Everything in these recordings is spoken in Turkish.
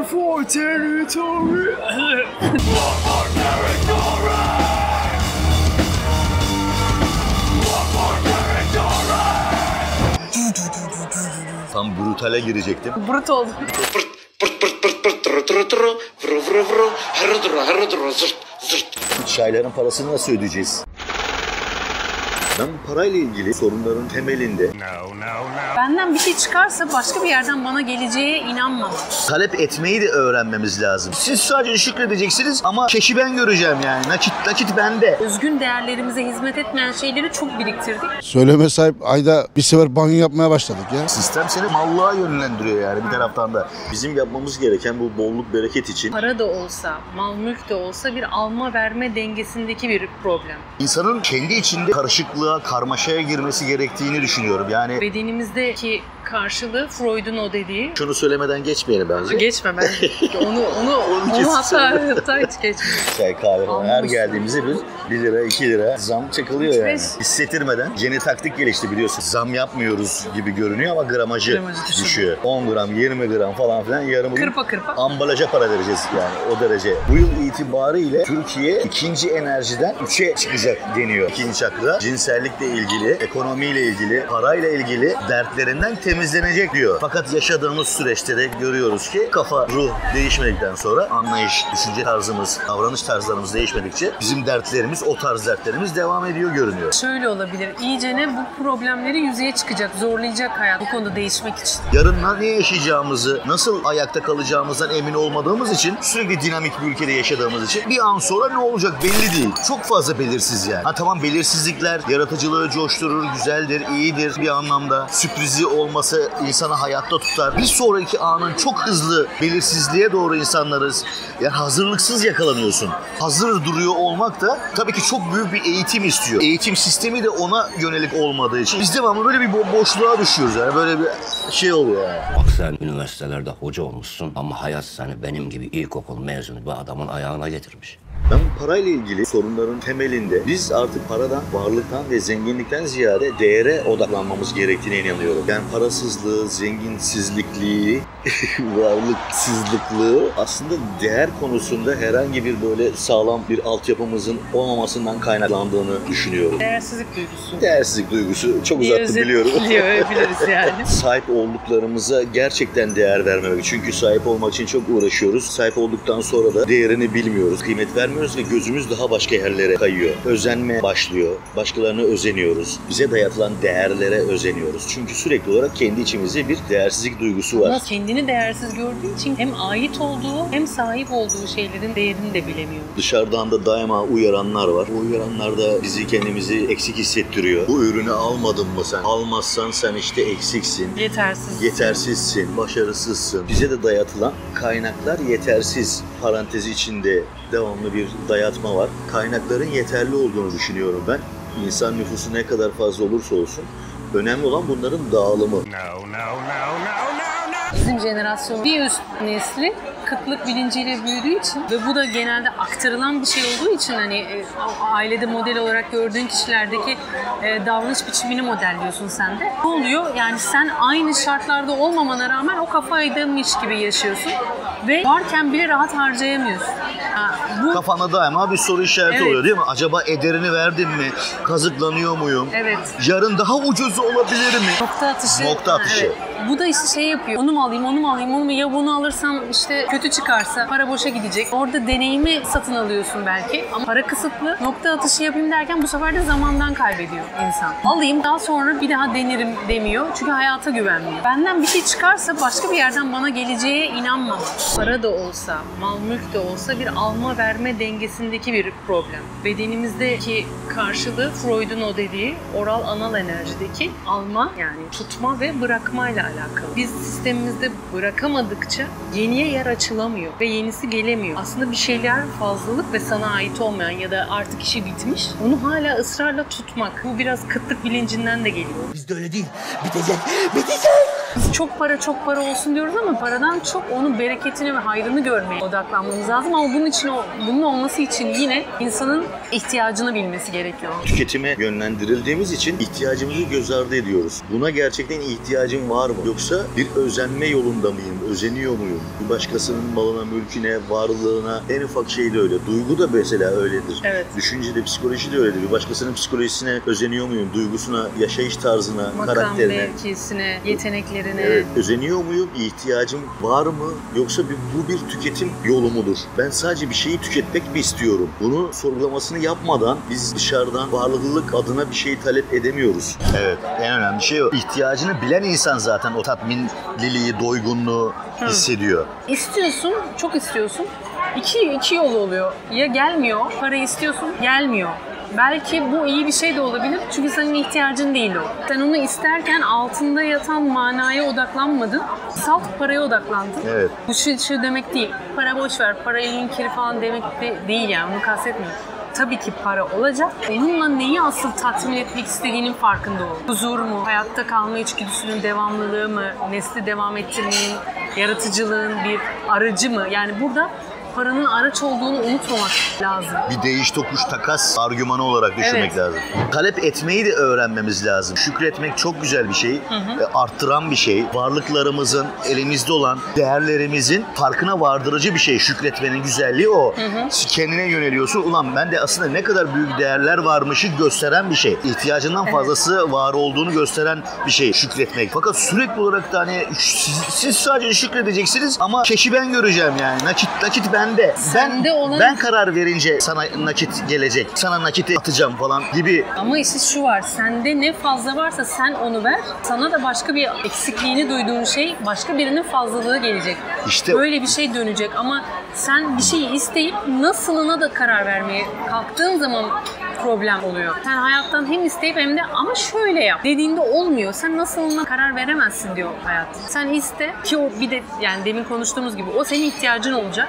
for territory. Tam brutale girecektim. Brut oldu. Çayların parasını nasıl ödeyeceğiz? Ben parayla ilgili sorunların temelinde Benden bir şey çıkarsa başka bir yerden bana geleceğe inanmam. talep etmeyi de öğrenmemiz lazım. Siz sadece şükredeceksiniz ama keşi ben göreceğim yani. Nakit bende. Özgün değerlerimize hizmet etmeyen şeyleri çok biriktirdik. Söyleme sahip ayda bir sefer banyo yapmaya başladık ya. Sistem seni mallığa yönlendiriyor yani bir taraftan da. Bizim yapmamız gereken bu bolluk bereket için Para da olsa, mal mülk de olsa bir alma verme dengesindeki bir problem. insanın kendi içinde karışıklığa, karmaşaya girmesi gerektiğini düşünüyorum. Yani Bedenimizdeki karşılığı Freud'un o dediği. şunu söylemeden geçmeyelim bence. Geçme ben. onu hatta hiç geçme. Çay, kahve falan her Anlamış. geldiğimizde 1 lira 2 lira zam çakılıyor yani. Beş. Hissettirmeden yeni taktik gelişti biliyorsun. Zam yapmıyoruz gibi görünüyor ama gramajı düşüyor. 10 gram 20 gram falan filan yarım Kırpa kırpa. ambalaja para vereceğiz yani o derece. Bu yıl itibariyle Türkiye ikinci enerjiden 3'e çıkacak deniyor. İkinci çakra cinsellikle ilgili, ekonomiyle ilgili, parayla ilgili dertlerinden temizlenecek diyor. Fakat yaşadığımız süreçte de görüyoruz ki kafa, ruh değişmedikten sonra anlayış, düşünce tarzımız, davranış tarzlarımız değişmedikçe bizim dertlerimiz, o tarz dertlerimiz devam ediyor görünüyor. Şöyle olabilir. İyicene bu problemleri yüzeye çıkacak, zorlayacak hayat bu konuda değişmek için. Yarın ne yaşayacağımızı, nasıl ayakta kalacağımızdan emin olmadığımız için, sürekli dinamik bir ülkede yaşadığımız için bir an sonra ne olacak belli değil. Çok fazla belirsiz yani. Ha tamam, belirsizlikler yaratıcılığı coşturur, güzeldir, iyidir bir anlamda. Sürprizi olması insanı hayatta tutar. Bir sonraki anın çok hızlı belirsizliğe doğru insanlarız. Yani hazırlıksız yakalanıyorsun. Hazır duruyor olmak da tabii ki çok büyük bir eğitim istiyor. Eğitim sistemi de ona yönelik olmadığı için biz devamlı böyle bir boşluğa düşüyoruz yani. Böyle bir şey oluyor yani. Bak sen üniversitelerde hoca olmuşsun ama hayat seni benim gibi ilkokul mezunu bir adamın ayağına getirmiş. Ben parayla ilgili sorunların temelinde biz artık paradan, varlıktan ve zenginlikten ziyade değere odaklanmamız gerektiğine inanıyorum. Yani parasızlığı, zenginsizlikliği, varlıksızlıklığı aslında değer konusunda herhangi bir böyle sağlam bir altyapımızın olmamasından kaynaklandığını düşünüyorum. Değersizlik duygusu. Değersizlik duygusu çok uzattım biliyorum. Biliriz yani. Sahip olduklarımıza gerçekten değer vermemek. Çünkü sahip olmak için çok uğraşıyoruz. Sahip olduktan sonra da değerini bilmiyoruz, kıymet vermiyoruz ve gözümüz daha başka yerlere kayıyor. Özenme başlıyor. Başkalarına özeniyoruz. Bize dayatılan değerlere özeniyoruz. Çünkü sürekli olarak kendi içimizde bir değersizlik duygusu var. Ama kendini değersiz gördüğü için hem ait olduğu hem sahip olduğu şeylerin değerini de bilemiyor. Dışarıdan da daima uyaranlar var. Bu uyaranlar da bizi kendimizi eksik hissettiriyor. Bu ürünü almadın mı sen? Almazsan sen işte eksiksin. Yetersiz. Yetersizsin, başarısızsın. Bize de dayatılan kaynaklar yetersiz. Parantezi içinde devamlı bir dayatma var. Kaynakların yeterli olduğunu düşünüyorum ben. İnsan nüfusu ne kadar fazla olursa olsun önemli olan bunların dağılımı. Bizim jenerasyon bir üst nesli kıtlık bilinciyle büyüdüğü için ve bu da genelde aktarılan bir şey olduğu için hani ailede model olarak gördüğün kişilerdeki davranış biçimini modelliyorsun sen de. Ne oluyor? Yani sen aynı şartlarda olmamana rağmen o kafaydamış gibi yaşıyorsun ve varken bile rahat harcayamıyorsun. Bu Kafana daima bir soru işareti Evet. oluyor değil mi? Acaba ederini verdim mi? Kazıklanıyor muyum? Evet. Yarın daha ucuzu olabilir mi? Nokta atışı. Nokta atışı. Evet. Bu da işte şey yapıyor. Onu mu alayım? Ya bunu alırsam işte kötü çıkarsa para boşa gidecek. Orada deneyimi satın alıyorsun belki ama para kısıtlı. Nokta atışı yapayım derken bu sefer de zamandan kaybediyor insan. Alayım daha sonra bir daha denerim demiyor. Çünkü hayata güvenmiyor. Benden bir şey çıkarsa başka bir yerden bana geleceğe inanmam. Para da olsa, mal mülk de olsa bir alma verme dengesindeki bir problem. Bedenimizdeki karşılığı Freud'un o dediği oral anal enerjideki alma yani tutma ve bırakmayla alakalı. Biz sistemimizde bırakamadıkça yeniye yer açılamıyor ve yenisi gelemiyor. Aslında bir şeyler fazlalık ve sana ait olmayan ya da artık işi bitmiş, onu hala ısrarla tutmak. Bu biraz kıtlık bilincinden de geliyor. Bizde öyle değil. Bitecek. Biz çok para olsun diyoruz ama paradan çok onun bereketini ve hayrını görmeye odaklanmamız lazım. Ama bunun olması için yine insanın ihtiyacını bilmesi gerekiyor. Tüketime yönlendirildiğimiz için ihtiyacımızı göz ardı ediyoruz. Buna gerçekten ihtiyacım var mı? Yoksa bir özenme yolunda mıyım? Özeniyor muyum? Bir başkasının malına, mülküne, varlığına, en ufak şey de öyle. Duygu da mesela öyledir. Evet. Düşünce de, psikoloji de öyledir. Bir başkasının psikolojisine özeniyor muyum? Duygusuna, yaşayış tarzına, Makam, karakterine. mevkisine, yeteneklerine. Evet. Özeniyor muyum? İhtiyacım var mı? Yoksa bu bir tüketim yolu mudur? Ben sadece bir şeyi tüketmek mi istiyorum? Bunu sorgulamasını yapmadan biz dışarıdan varlılık adına bir şey talep edemiyoruz. Evet. En önemli şey o. İhtiyacını bilen insan zaten o tatminliliği, doygunluğu hissediyor. İstiyorsun, çok istiyorsun. İki yolu oluyor. Ya gelmiyor, parayı istiyorsun, gelmiyor. Belki bu iyi bir şey de olabilir çünkü senin ihtiyacın değil o. Sen onu isterken altında yatan manaya odaklanmadın, salt paraya odaklandın. Evet. Bu şu demek değil, para boş ver, para elin kiri falan demek de değil yani, onu kastetmiyorum. Tabii ki para olacak. Onunla neyi asıl tatmin etmek istediğinin farkında ol. Huzur mu, hayatta kalma içgüdüsünün devamlılığı mı, nesli devam ettirmenin, yaratıcılığın bir aracı mı? Yani burada paranın araç olduğunu unutmamak lazım. Bir değiş tokuş takas argümanı olarak düşünmek lazım. Talep etmeyi de öğrenmemiz lazım. Şükretmek çok güzel bir şey. Arttıran bir şey. Varlıklarımızın, elimizde olan değerlerimizin farkına vardırıcı bir şey. Şükretmenin güzelliği o. Kendine yöneliyorsun. Ulan ben de aslında ne kadar büyük değerler varmışı gösteren bir şey. İhtiyacından fazlası var olduğunu gösteren bir şey şükretmek. Fakat sürekli olarak da hani siz sadece şükredeceksiniz ama keşi ben göreceğim yani. Nakit bende. Ben karar verince sana nakit gelecek. Sana nakiti atacağım falan gibi. Ama işte şu var, sende ne fazla varsa sen onu ver. Sana da başka bir eksikliğini duyduğun şey, başka birinin fazlalığı gelecek. İşte böyle bir şey dönecek ama sen bir şeyi isteyip nasılına da karar vermeye kalktığın zaman problem oluyor. Sen hayattan hem isteyip hem de ama şöyle yap dediğinde olmuyor. Sen nasılına karar veremezsin diyor hayat. Sen iste ki o bir de yani demin konuştuğumuz gibi o senin ihtiyacın olacak.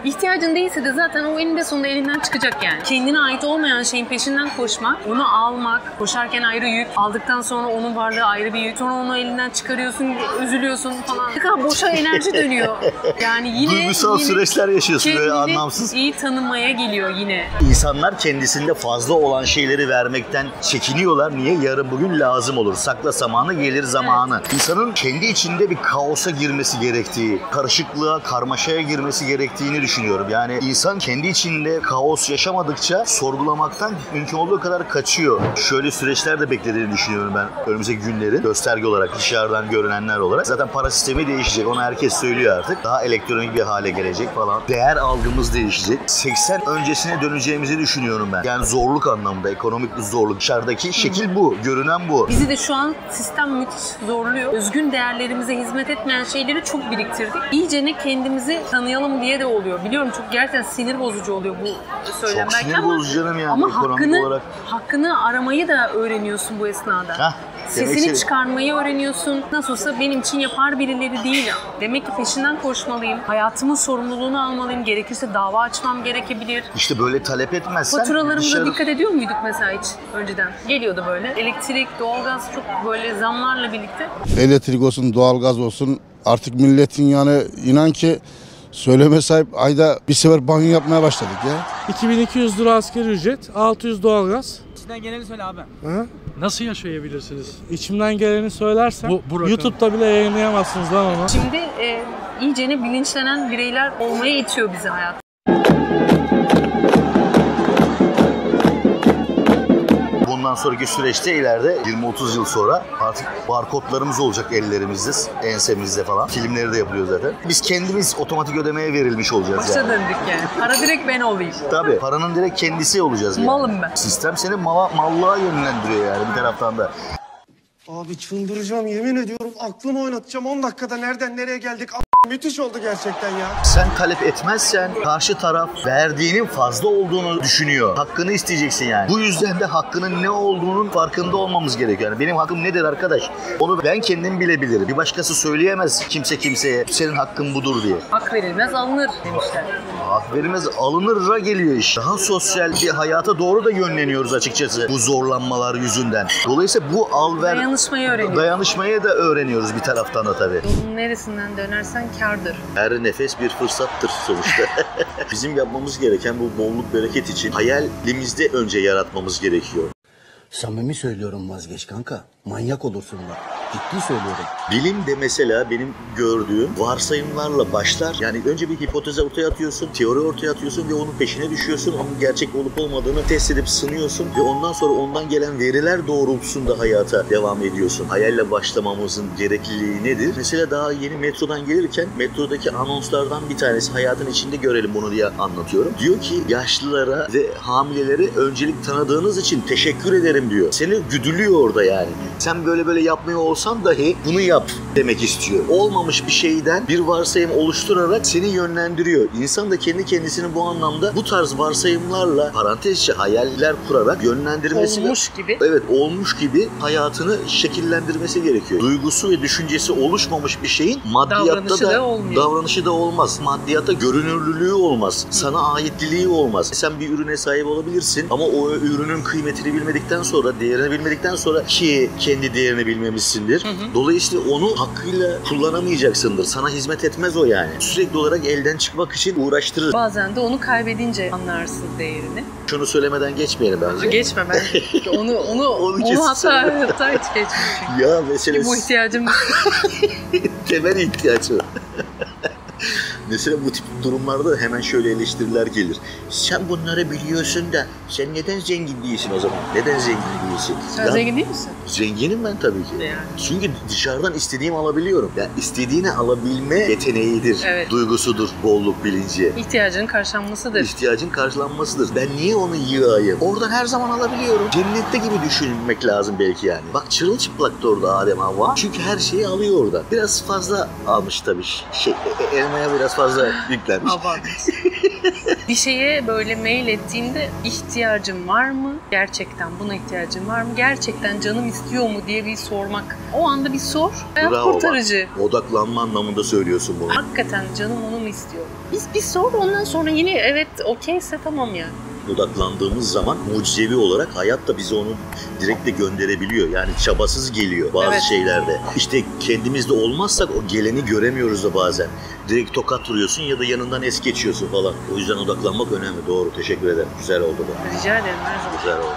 İhtiyacın değilse de zaten o eninde sonunda elinden çıkacak yani. Kendine ait olmayan şeyin peşinden koşmak, onu almak, koşarken ayrı yük, aldıktan sonra onun varlığı ayrı bir yük, sonra onu elinden çıkarıyorsun, üzülüyorsun falan. Ne kadar boşa enerji dönüyor. Yani yine duygusal süreçler yaşıyorsun böyle kendini anlamsız. iyi tanımaya geliyor yine. İnsanlar kendisinde fazla olan şeyleri vermekten çekiniyorlar. Niye? Yarın bugün lazım olur. Sakla zamanı gelir zamanı. Evet. İnsanın kendi içinde bir kaosa girmesi gerektiği, karışıklığa, karmaşaya girmesi gerektiğini düşünüyorum. Yani insan kendi içinde kaos yaşamadıkça sorgulamaktan mümkün olduğu kadar kaçıyor. Şöyle süreçler de beklediğini düşünüyorum ben önümüzdeki günlerin. Gösterge olarak, dışarıdan görünenler olarak. Zaten para sistemi değişecek. Onu herkes söylüyor artık. Daha elektronik bir hale gelecek falan. Değer algımız değişecek. 80 öncesine döneceğimizi düşünüyorum ben. Yani zorluk anlamında, ekonomik bir zorluk. Dışarıdaki şekil bu, görünen bu. Bizi de şu an sistem müthiş zorluyor. Özgün değerlerimize hizmet etmeyen şeyleri çok biriktirdik. İyice ne kendimizi tanıyalım diye de oluyor. Biliyorum çok gerçekten sinir bozucu oluyor bu söylem. Çok sinir bozucu canım yani ama ekonomik olarak. Hakkını aramayı da öğreniyorsun bu esnada. Sesini çıkarmayı öğreniyorsun. Nasıl olsa benim için yapar birileri değil. Demek ki peşinden koşmalıyım. Hayatımın sorumluluğunu almalıyım. Gerekirse dava açmam gerekebilir. İşte böyle talep etmezsen faturalarımıza dikkat ediyor muyduk mesela hiç önceden? Geliyordu böyle. Elektrik, doğalgaz çok böyle zamlarla birlikte. Elektrik olsun, doğalgaz olsun artık milletin yani inan ki söyleme sahip ayda bir sefer banyo yapmaya başladık ya. 2200 lira asgari ücret, 600 doğalgaz. İçinden geleni söyle abi. Ha? Nasıl yaşayabilirsiniz? İçimden geleni söylersem Bu rakam. YouTube'da bile yayınlayamazsınız lan onu. Şimdi iyicene bilinçlenen bireyler olmaya itiyor bizi hayat. Bundan sonraki süreçte ileride 20-30 yıl sonra artık barkodlarımız olacak ellerimizde, ensemizde falan. Filmleri de yapılıyor zaten. Biz kendimiz otomatik ödemeye verilmiş olacağız Başta yani. döndük yani. Para direkt ben olayım. Tabii. Paranın direkt kendisi olacağız yani. Malım ben. Sistem seni mallığa yönlendiriyor yani bir taraftan da. Abi çıldıracağım yemin ediyorum aklımı oynatacağım 10 dakikada nereden nereye geldik Müthiş oldu gerçekten ya. Sen talep etmezsen karşı taraf verdiğinin fazla olduğunu düşünüyor. Hakkını isteyeceksin yani. Bu yüzden de hakkının ne olduğunun farkında olmamız gerekiyor. Yani benim hakkım nedir arkadaş? Onu ben kendim bilebilirim. Bir başkası söyleyemez kimse kimseye senin hakkın budur diye. Hak verilmez alınır demişler. Hak verilmez alınır'a geliyor iş. Daha sosyal bir hayata doğru da yönleniyoruz açıkçası bu zorlanmalar yüzünden. Dolayısıyla bu al-ver Dayanışmayı öğreniyoruz. dayanışmayı da öğreniyoruz bir taraftan da tabii. Yolun neresinden dönersen kârdır. Her nefes bir fırsattır sonuçta. Bizim yapmamız gereken bu bolluk bereket için hayalimizde önce yaratmamız gerekiyor. Samimi söylüyorum, vazgeç kanka. Manyak olursun bak. Ciddi söylüyorum. Bilim de mesela benim gördüğüm varsayımlarla başlar. Yani önce bir hipotez ortaya atıyorsun, teori ortaya atıyorsun ve onun peşine düşüyorsun. Onun gerçek olup olmadığını test edip sınıyorsun ve ondan sonra ondan gelen veriler doğrultusunda hayata devam ediyorsun. Hayalle başlamamızın gerekliliği nedir? Mesela daha yeni metrodan gelirken metrodaki anonslardan bir tanesi, hayatın içinde görelim bunu diye anlatıyorum. Diyor ki yaşlılara ve hamilelere öncelik tanıdığınız için teşekkür ederim diyor. Seni güdülüyor orada yani. Sen böyle yapmıyor olsan dahi bunu yap demek istiyor. Olmamış bir şeyden bir varsayım oluşturarak seni yönlendiriyor. İnsan da kendi kendisini bu anlamda bu tarz varsayımlarla parantez içi hayaller kurarak yönlendirmesi Olmuş gibi. Evet, olmuş gibi hayatını şekillendirmesi gerekiyor. Duygusu ve düşüncesi oluşmamış bir şeyin maddiyatta davranışı da olmaz. Maddiyatta görünürlülüğü olmaz. Sana aitliliği olmaz. Sen bir ürüne sahip olabilirsin ama o ürünün kıymetini bilmedikten sonra, değerini bilmedikten sonra ki kendi değerini bilmemişsindir. Dolayısıyla onu hakkıyla kullanamayacaksındır. Sana hizmet etmez o yani. Sürekli olarak elden çıkmak için uğraştırır. Bazen de onu kaybedince anlarsın değerini. Şunu söylemeden geçmeyelim bence. Geçme ben. Onu hatta hiç geçme. Ya mesela Bu ihtiyacım temel ihtiyaç o. Mesela bu tip durumlarda hemen şöyle eleştiriler gelir. Sen bunları biliyorsun da sen neden zengin değilsin o zaman? Neden zengin değilsin? Sen zengin değil misin? Zenginim ben tabii ki. Yani. Çünkü dışarıdan istediğimi alabiliyorum. Yani istediğini alabilme yeteneğidir. Evet. Duygusudur, bolluk bilinci. İhtiyacın karşılanmasıdır. İhtiyacın karşılanmasıdır. Ben niye onu yığayım? Oradan her zaman alabiliyorum. Cennette gibi düşünmek lazım belki yani. Bak çırılçıplaktı orada Adem Havva. Çünkü her şeyi alıyor orada. Biraz fazla almış tabii. Elmaya biraz fazla yüklenmiş. Bir şeye böyle mail ettiğinde ihtiyacım var mı? Gerçekten buna ihtiyacım var mı? Gerçekten canım istiyor mu diye bir sormak. O anda bir sor. Hayat Bravo kurtarıcı. bak. Odaklanma anlamında söylüyorsun bunu. Hakikaten canım onu mu istiyor? Biz bir sor, ondan sonra yine evet okeyse tamam yani. Odaklandığımız zaman mucizevi olarak hayat da bize onu direkt de gönderebiliyor. Yani çabasız geliyor bazı şeylerde. İşte kendimizde olmazsak o geleni göremiyoruz da bazen. Direkt tokat vuruyorsun ya da yanından es geçiyorsun falan. O yüzden odaklanmak önemli. Doğru, teşekkür ederim. Güzel oldu bu. Rica ederim her zaman. Güzel oldu.